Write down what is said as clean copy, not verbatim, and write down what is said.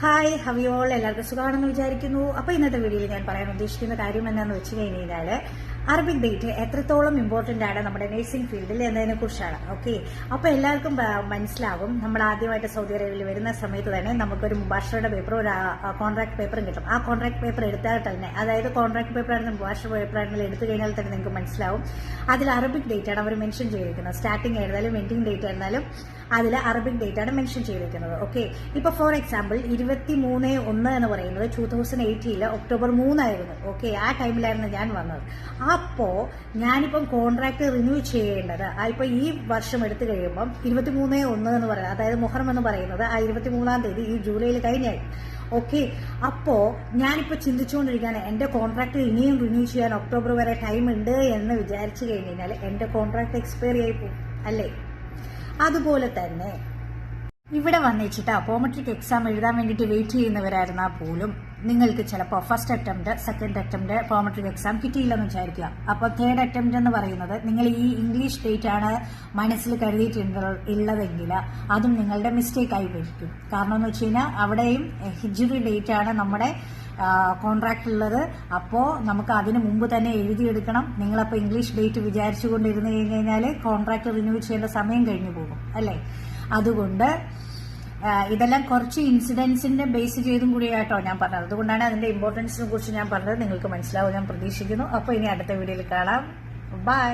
Hi ഹവിയോൾ എല്ലാവർക്കും സുഖമാണെന്ന് വിചാരിക്കുന്നു. അപ്പോൾ ഇന്നത്തെ വീഡിയോയിൽ ഞാൻ പറയാൻ ഉദ്ദേശിക്കുന്ന കാര്യം എന്താണെന്ന് വെച്ച് കഴിഞ്ഞാൽ അറബിക് ഡേറ്റ് എത്രത്തോളം ഇമ്പോർട്ടന്റ് ആണ് നമ്മുടെ നഴ്സിംഗ് ഫീൽഡിൽ എന്നതിനെ കുറിച്ചാണ്. ഓക്കെ, അപ്പോൾ എല്ലാവർക്കും മനസ്സിലാവും. നമ്മൾ ആദ്യമായിട്ട് സൗദി അറേബ്യയിൽ വരുന്ന സമയത്ത് തന്നെ നമുക്കൊരു മുബാഷറയുടെ പേപ്പർ, ഒരു കോൺട്രാക്ട് പേപ്പറും കിട്ടും. ആ കോൺട്രാക്ട് പേപ്പർ എടുത്താൽ തന്നെ, അതായത് കോൺട്രാക്ട് പേപ്പർ ആണെന്ന് മുബാഷർ പേപ്പർ ആണെങ്കിലും എടുത്തു കഴിഞ്ഞാൽ തന്നെ നിങ്ങൾക്ക് മനസ്സിലാവും അതിൽ അറബിക് ഡേറ്റ് ആണ് അവർ മെൻഷൻ ചെയ്തിരിക്കുന്നത്. സ്റ്റാർട്ടിംഗ് ആയിരുന്നാലും എൻഡിങ് ഡേറ്റ് ആയിരുന്നാലും അതിൽ അറബിക് ഡേറ്റ് ആണ് മെൻഷൻ ചെയ്തിരിക്കുന്നത്. ഓക്കെ, ഇപ്പൊ ഫോർ എക്സാമ്പിൾ 23/1 എന്ന് പറയുന്നത് 2018 ഒക്ടോബർ 3 ആയിരുന്നു. ഓക്കെ, ആ ടൈമിലായിരുന്നു ഞാൻ വന്നത്. അപ്പോ ഞാനിപ്പം കോൺട്രാക്ട് റിന്യൂ ചെയ്യേണ്ടത് ഇപ്പൊ ഈ വർഷം എടുത്തു കഴിയുമ്പം 23/1 എന്ന് പറയുന്നത്, അതായത് മുഹറം എന്ന് പറയുന്നത് ആ 23-ാം തീയതി ഈ ജൂലൈയിൽ കഴിഞ്ഞായി. ഓക്കെ, അപ്പോ ഞാനിപ്പോ ചിന്തിച്ചുകൊണ്ടിരിക്കുകയാണ് എന്റെ കോൺട്രാക്ട് ഇനിയും റിന്യൂ ചെയ്യാൻ ഒക്ടോബർ വരെ ടൈം ഉണ്ട് എന്ന് വിചാരിച്ചു കഴിഞ്ഞാൽ എന്റെ കോൺട്രാക്ട് എക്സ്പയറി ആയി പോകും അല്ലേ? അതുപോലെ തന്നെ ഇവിടെ വന്നിച്ചിട്ട് അപ്പോമെട്രിക് എക്സാം എഴുതാൻ വേണ്ടിയിട്ട് വെയിറ്റ് ചെയ്യുന്നവരായിരുന്നാൽ പോലും നിങ്ങൾക്ക് ചിലപ്പോൾ first attempt, second attempt optometric exam കിട്ടിയില്ലെന്ന് വിചാരിക്കുക. അപ്പോൾ തേർഡ് അറ്റംപ്റ്റ് എന്ന് പറയുന്നത് നിങ്ങൾ ഈ ഇംഗ്ലീഷ് ഡേറ്റ് ആണ് മനസ്സിൽ കരുതിയിട്ടുള്ളതെങ്കിൽ അതും നിങ്ങളുടെ മിസ്റ്റേക്ക് ആയി വരിക്കും. കാരണം എന്ന് വെച്ച് കഴിഞ്ഞാൽ അവിടെയും ഹിജ്റി ഡേറ്റ് ആണ് നമ്മുടെ കോൺട്രാക്ട് ഉള്ളത്. അപ്പോൾ നമുക്ക് അതിന് മുമ്പ് തന്നെ എഴുതിയെടുക്കണം. നിങ്ങളപ്പോൾ ഇംഗ്ലീഷ് ഡേറ്റ് വിചാരിച്ചുകൊണ്ടിരുന്ന് കഴിഞ്ഞാൽ കോൺട്രാക്ട് റിന്യൂ ചെയ്യേണ്ട സമയം കഴിഞ്ഞു പോകും അല്ലേ? അതുകൊണ്ട് ഇതെല്ലാം കുറച്ച് ഇൻസിഡൻസിന്റെ ബേസ് ചെയ്തും കൂടിയായിട്ടോ ഞാൻ പറഞ്ഞത്. അതുകൊണ്ടാണ് അതിന്റെ ഇമ്പോർട്ടൻസിനെ കുറിച്ച് ഞാൻ പറഞ്ഞത്. നിങ്ങൾക്ക് മനസ്സിലാവും ഞാൻ പ്രതീക്ഷിക്കുന്നു. അപ്പോൾ ഇനി അടുത്ത വീഡിയോയിൽ കാണാം. ബൈ.